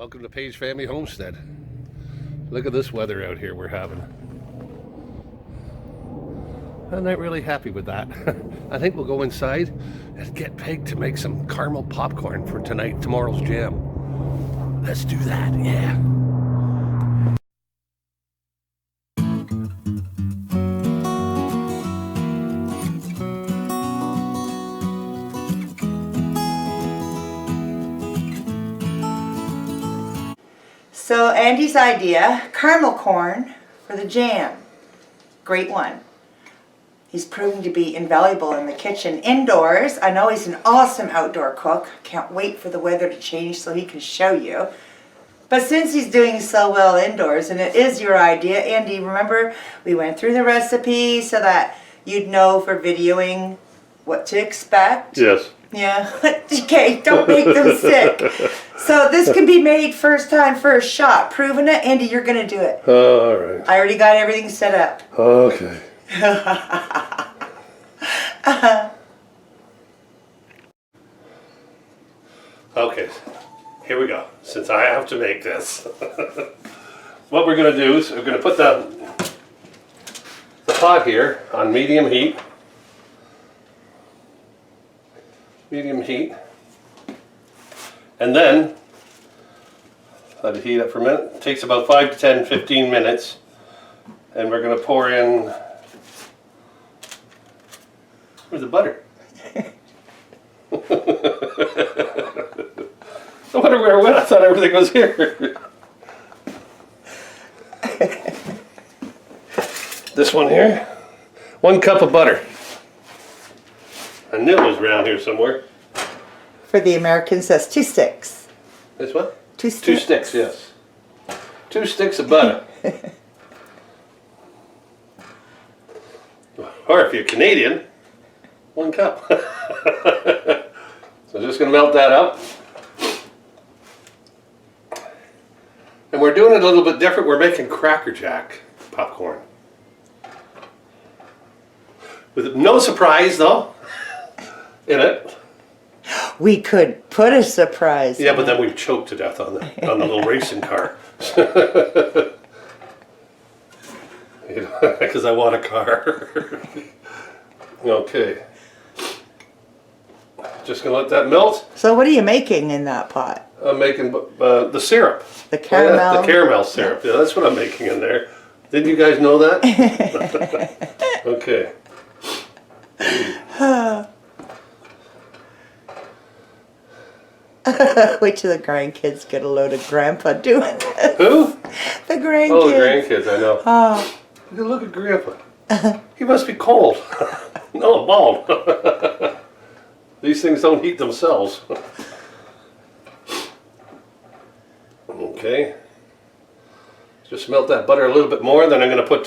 Welcome to Paige Family Homestead. Look at this weather out here we're having. I'm not really happy with that. I think we'll go inside and get Peg to make some caramel popcorn for tomorrow's jam. Let's do that, yeah. So Andy's idea, caramel corn for the jam. Great one. He's proving to be invaluable in the kitchen. Indoors, I know he's an awesome outdoor cook. Can't wait for the weather to change so he can show you. But since he's doing so well indoors, and it is your idea, Andy, remember we went through the recipe so that you'd know for videoing what to expect? Yes. Yeah, okay, don't make them sick. So this can be made first time, first shot. Proving it, Andy, you're going to do it. All right. I already got everything set up. Okay. Okay, here we go. Since I have to make this, what we're going to do is we're going to put the pot here on medium heat. And then let it heat up for a minute. It takes about 5 to 10, 15 minutes. And we're going to pour in, where's the butter? I wonder where it went. I thought everything was here. This one here, 1 cup of butter. I knew it was around here somewhere. For the Americans, that's 2 sticks. This what? 2 sticks. 2 sticks, yes. 2 sticks of butter. Or if you're Canadian, 1 cup. So I'm just going to melt that up. And we're doing it a little bit different. We're making Cracker Jack popcorn. With no surprise though in it. We could put a surprise. Yeah, but then we'd choke to death on the little racing car. Because I want a car. Okay. Just gonna let that melt. So what are you making in that pot? I'm making the syrup. The caramel. Yeah, the caramel syrup. Yeah, that's what I'm making in there. Didn't you guys know that? Okay. Wait till the grandkids get a load of Grandpa doing this. Who? The grandkids. Oh, the grandkids, I know. Oh. Look at Grandpa. He must be cold. No, bald. These things don't heat themselves. Okay. Just melt that butter a little bit more. Then I'm going to put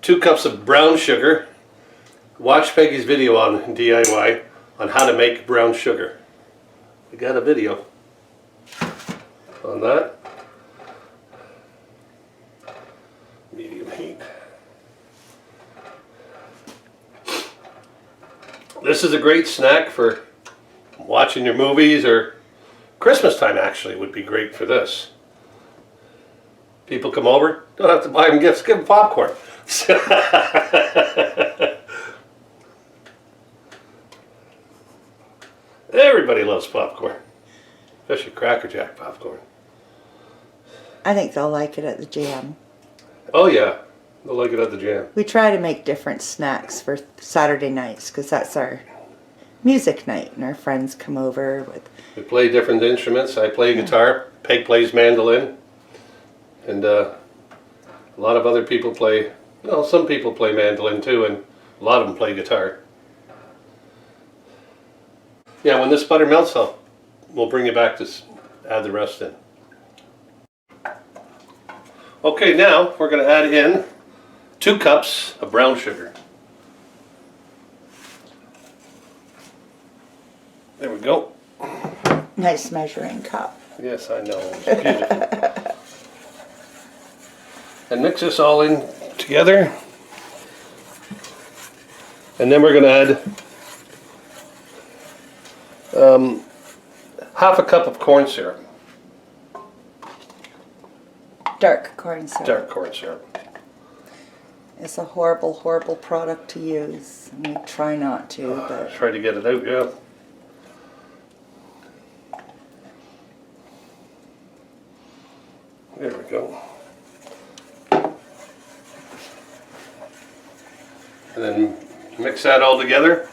2 cups of brown sugar. Watch Peggy's video on DIY on how to make brown sugar. We got a video on that. Medium heat. This is a great snack for watching your movies, or Christmas time actually would be great for this. People come over, don't have to buy them gifts, give them popcorn. Everybody loves popcorn, especially Cracker Jack popcorn. I think they'll like it at the jam. Oh yeah, they'll like it at the jam. We try to make different snacks for Saturday nights because that's our music night and our friends come over with... We play different instruments. I play guitar, Peg plays mandolin, and a lot of other people play, well, some people play mandolin too, and a lot of them play guitar. Yeah, when this butter melts, we'll bring you back to add the rest in. Okay, now we're going to add in 2 cups of brown sugar. There we go. Nice measuring cup. Yes, I know. It's beautiful. And mix this all in together. And then we're going to add half a cup of corn syrup. Dark corn syrup. Dark corn syrup. It's a horrible, horrible product to use. We try not to, but Try to get it out, yeah. There we go. And then mix that all together.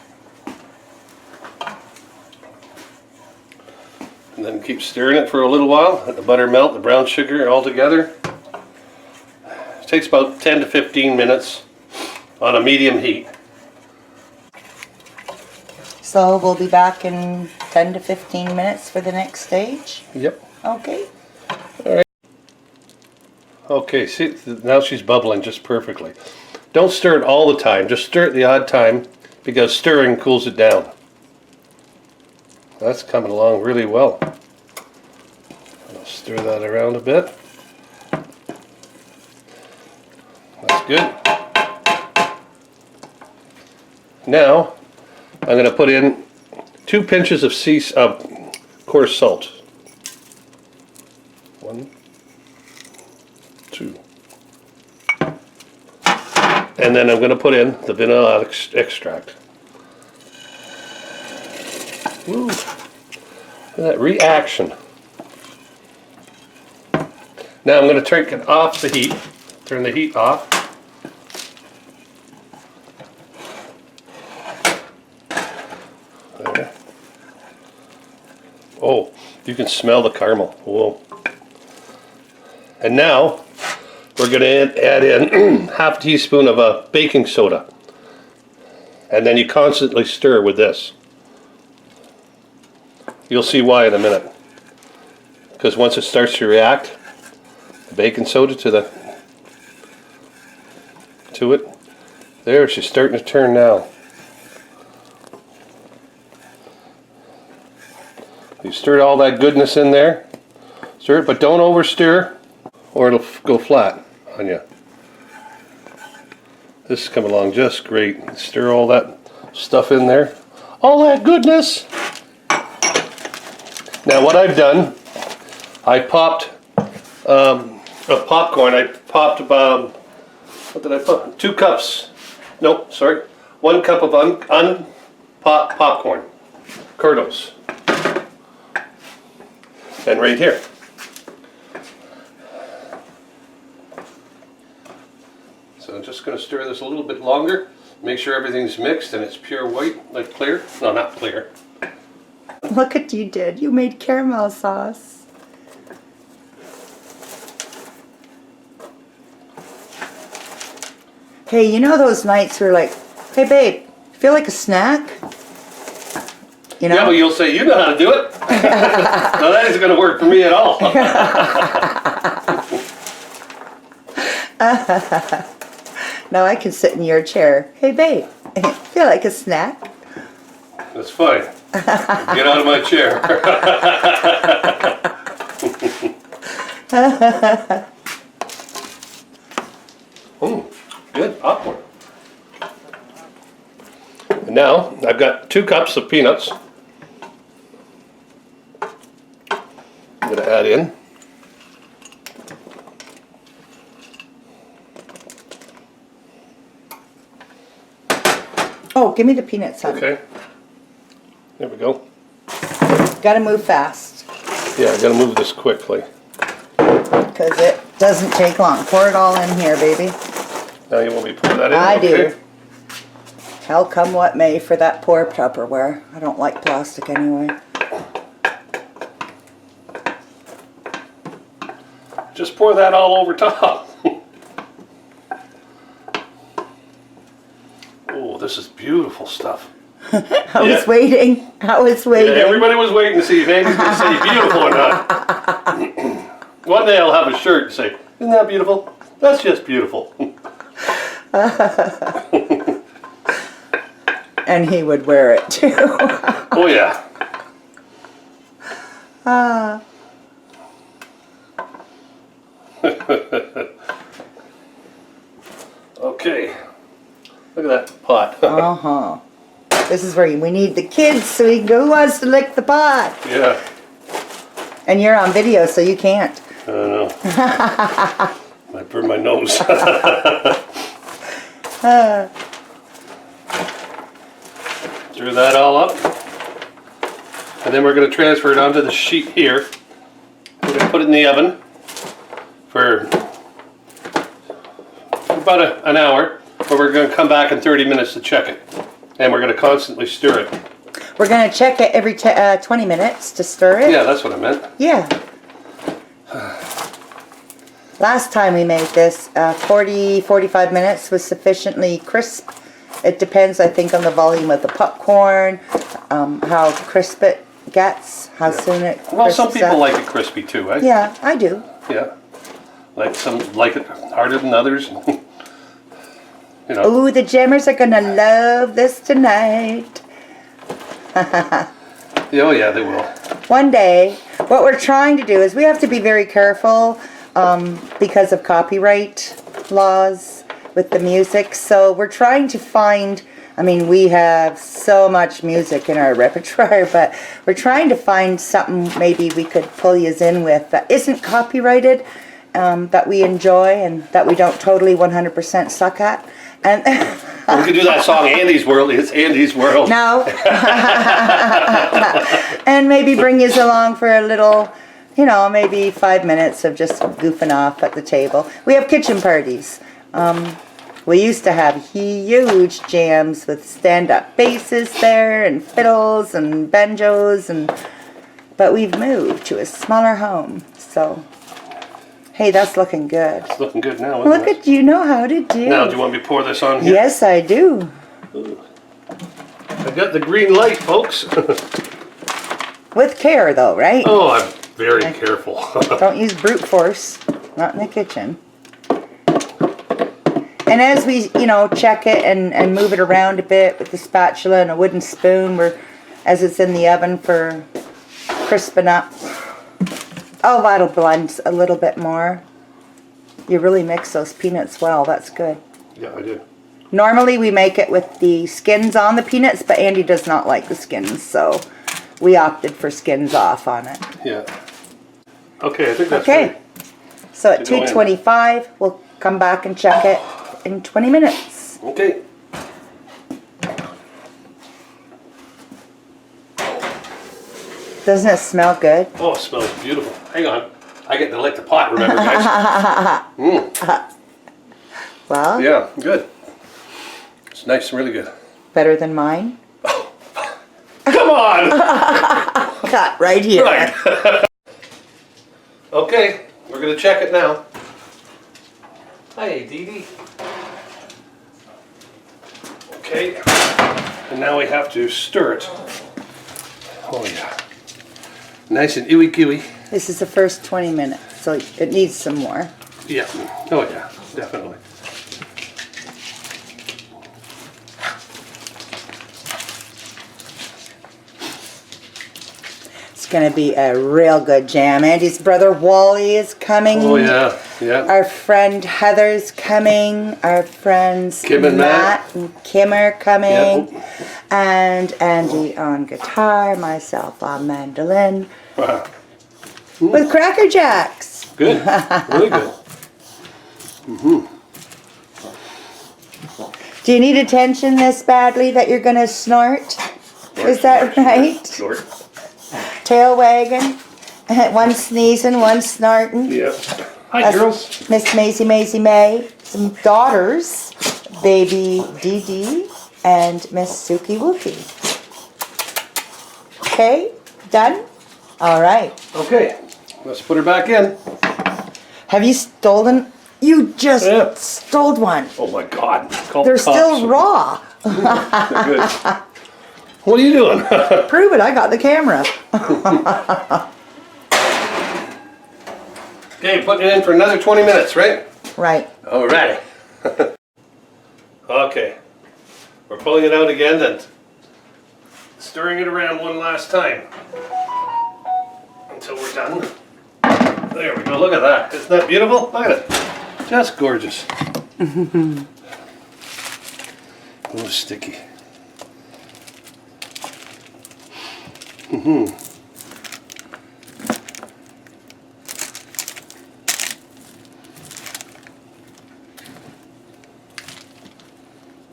And then keep stirring it for a little while. Let the butter melt, the brown sugar all together. It takes about 10 to 15 minutes on a medium heat. so we'll be back in 10 to 15 minutes for the next stage. Yep. Okay. Okay, see, now she's bubbling just perfectly. Don't stir it all the time, just stir it the odd time because stirring cools it down. That's coming along really well. I'll stir that around a bit. That's good. Now, I'm going to put in 2 pinches of coarse salt. 1, 2. And then I'm going to put in the vanilla extract. Woo. Look at that reaction. Now I'm going to take it off the heat. Turn the heat off. There. Oh, you can smell the caramel. Whoa. And now we're going to add in half a teaspoon of baking soda. And then you constantly stir with this. You'll see why in a minute. Because once it starts to react, the baking soda to it, there, she's starting to turn now. You stirred all that goodness in there. Stir it, but don't overstir or it'll go flat on you. This is coming along just great. Stir all that stuff in there. All that goodness. Now what I've done, I popped popcorn. I popped about, what did I put? 2 cups. Nope, sorry. 1 cup of unpopped popcorn. Kernels. And right here. So I'm just going to stir this a little bit longer. Make sure everything's mixed and it's pure white, like clear. No, not clear. Look what you did. You made caramel sauce. Hey, you know those nights where like, hey babe, feel like a snack? You know? Yeah, but you'll say, you know how to do it. No, that isn't going to work for me at all. Now I can sit in your chair. Hey babe, feel like a snack? That's fine. Get out of my chair. Good popcorn. And now I've got 2 cups of peanuts. I'm going to add in. Oh, give me the peanuts, honey. Okay. There we go. Gotta move fast. Yeah, I got to move this quickly. Because it doesn't take long. Pour it all in here, baby. Now you want me to pour that in? I do. Okay. Hell come what may for that poor Tupperware. I don't like plastic anyway. Just pour that all over top. Oh, this is beautiful stuff. I was waiting. I was waiting. Yeah, everybody was waiting to see if Andy's going to say beautiful or not. One day I'll have a shirt and say, isn't that beautiful? That's just beautiful. And he would wear it too. Oh yeah. Okay. Look at that pot. Uh-huh. This is where we need the kids so we can go, who wants to lick the pot? Yeah. And you're on video so you can't. don't know. Might burn my nose. Stir that all up. And then we're going to transfer it onto the sheet here. We're going to put it in the oven for about an hour. But we're going to come back in 30 minutes to check it. And we're going to constantly stir it. We're going to check it every 20 minutes to stir it? Yeah, that's what I meant. Yeah. Last time we made this, 45 minutes was sufficiently crisp. It depends, I think, on the volume of the popcorn, how crisp it gets, how soon it crisps. Well, some people up. like it crispy too, eh? Yeah, I do. Yeah. Like some like it harder than others. You know. Ooh, the jammers are going to love this tonight. Oh yeah, they will. One day, what we're trying to do is we have to be very careful because of copyright laws with the music. So we're trying to find, I mean, we have so much music in our repertoire, but we're trying to find something maybe we could pull you in with that isn't copyrighted, that we enjoy and that we don't totally 100% suck at. And we could do that song, Andy's World. It's Andy's World. no. And maybe bring you along for a little, you know, maybe 5 minutes of just goofing off at the table. We have kitchen parties. We used to have huge jams with stand-up basses there and fiddles and banjos, but we've moved to a smaller home. So, hey, that's looking good. It's looking good now, isn't Look it? at you know how to do. Now, do you want me to pour this on here? Yes, I do. I got the green light, folks. With care, though, right? Oh, I'm very careful. Don't use brute force. Not in the kitchen. And as we, you know, check it and move it around a bit with the spatula and a wooden spoon, as it's in the oven for crisping up. Oh, that'll blend a little bit more. You really mix those peanuts well. That's good. Yeah, I do. Normally we make it with the skins on the peanuts, but Andy does not like the skins, so we opted for skins off on it. Yeah. Okay, I think that's Okay. ready. So at To go in. 2:25, we'll come back and check it in 20 minutes. Okay. Doesn't it smell good? Oh, it smells beautiful. Hang on. I get to lick the pot, remember, guys? Well, Yeah, good. It's nice and really good. better than mine. Come on! Cut right here. Right. Okay, we're going to check it now. Hi, Dee Dee. Okay, and now we have to stir it. Oh yeah. Nice and ooey gooey. This is the first 20 minutes, so it needs some more. Yeah. Oh yeah, definitely. It's going to be a real good jam. Andy's brother Wally is coming. Oh yeah, yeah. Our friend Heather's coming. Our friends Kim and Matt. and Kim are coming. Yeah. And Andy on guitar, myself on mandolin. Wow. With Cracker Jacks. Good. Really good. Do you need attention this badly that you're going to snort? Is that right? Snort. Tail wagging. One sneezing, one snorting. Yeah. Hi, That's girls. Miss Maisie May. Some daughters. Baby Dee Dee and Miss Suki Wookie. Okay, done? All right. Okay, let's put her back in. Have you stolen? You just Yeah. stole one. Oh my God. Call They're the cops. still raw. They're good. What are you doing? Prove it, I got the camera. Okay, putting it in for another 20 minutes, right? Right. Alrighty. Okay. We're pulling it out again and stirring it around one last time until we're done. There we go. Look at that. Isn't that beautiful? Look at it. Just gorgeous. Oh, sticky.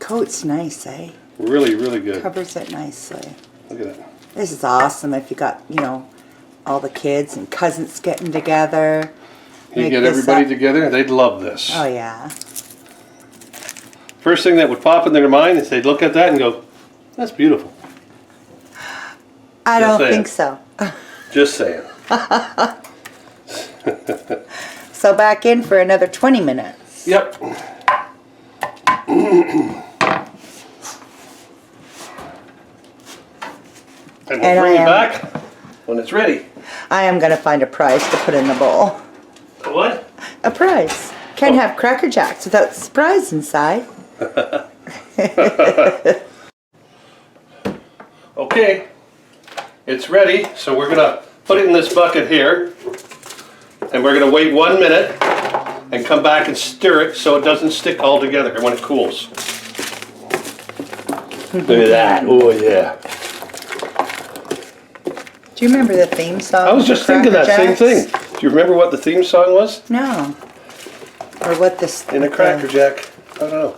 coat's nice, eh? Really, really good. Covers it nicely. Look at it. This is awesome if you got, you know, all the kids and cousins getting together. You get everybody together, they'd love this. Oh, yeah. First thing that would pop in their mind is they'd look at that and go, that's beautiful. I Just don't think saying. so. Just saying. So back in for another 20 minutes. Yep. And we'll bring it back when it's ready. I am going to find a prize to put in the bowl. A what? A prize. Can't have Cracker Jacks without the surprise inside. Okay, it's ready, so we're gonna put it in this bucket here, and we're gonna wait 1 minute and come back and stir it so it doesn't stick all together when it cools. Look at that, oh yeah. Do you remember the theme song? I was just thinking that same thing. Do you remember what the theme song was? No. Or what this... In a Cracker Jack, I don't know.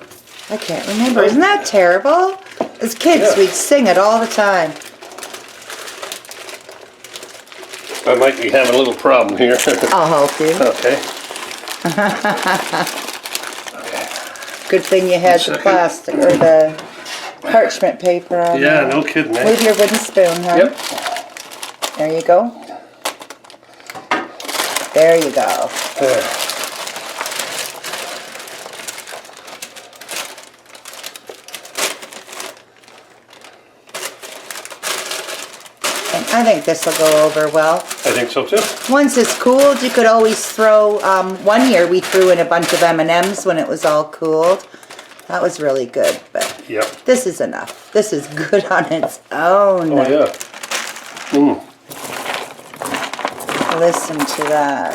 I can't remember. Isn't that terrible? As kids, we'd sing it all the time. I might be having a little problem here. I'll help you. Okay. Good thing you had the plastic or the parchment paper on. Yeah, there. no kidding, eh? With your wooden spoon, huh? Yep. There you go. There you go. There. I think this will go over well. I think so too. Once it's cooled, you could always throw, one year we threw in a bunch of M&Ms when it was all cooled. That was really good, but Yep. this is enough. This is good on its own. Oh yeah. Mm. Listen to that.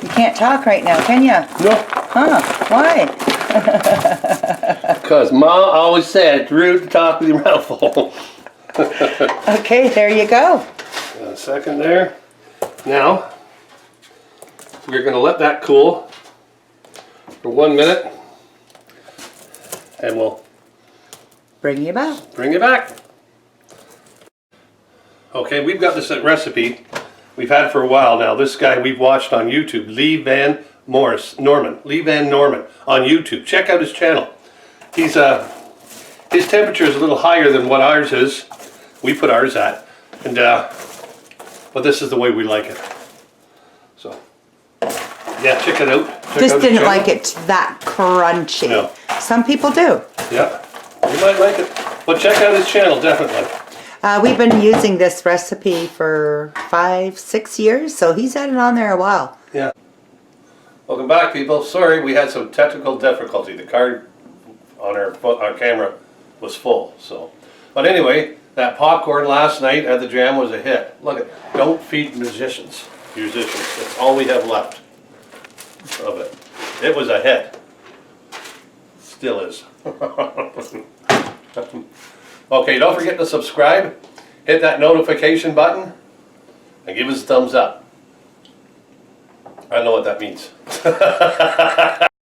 You can't talk right now, can you? No. Huh, why? Because Ma always said it's rude to talk with your mouth full. Okay, there you go. A second there. Now, we're going to let that cool for 1 minute. And we'll Bring you back. bring it back. Okay, we've got this recipe we've had for a while now. This guy we've watched on YouTube, Lee Van Norman on YouTube. Check out his channel. He's his temperature is a little higher than what ours is. We put ours at, and but this is the way we like it. So yeah, check it out. Just didn't like it that crunchy. No. Some people do. Yeah, you might like it, but check out his channel definitely. We've been using this recipe for 5-6 years, so he's had it on there a while. Yeah. Welcome back, people. Sorry, we had some technical difficulty. The card on our camera was full. So, but anyway, that popcorn last night at the jam was a hit. Look at, don't feed musicians. That's all we have left of it. It was a hit. Still is. Okay, don't forget to subscribe. Hit that notification button and give us a thumbs up. I don't know what that means.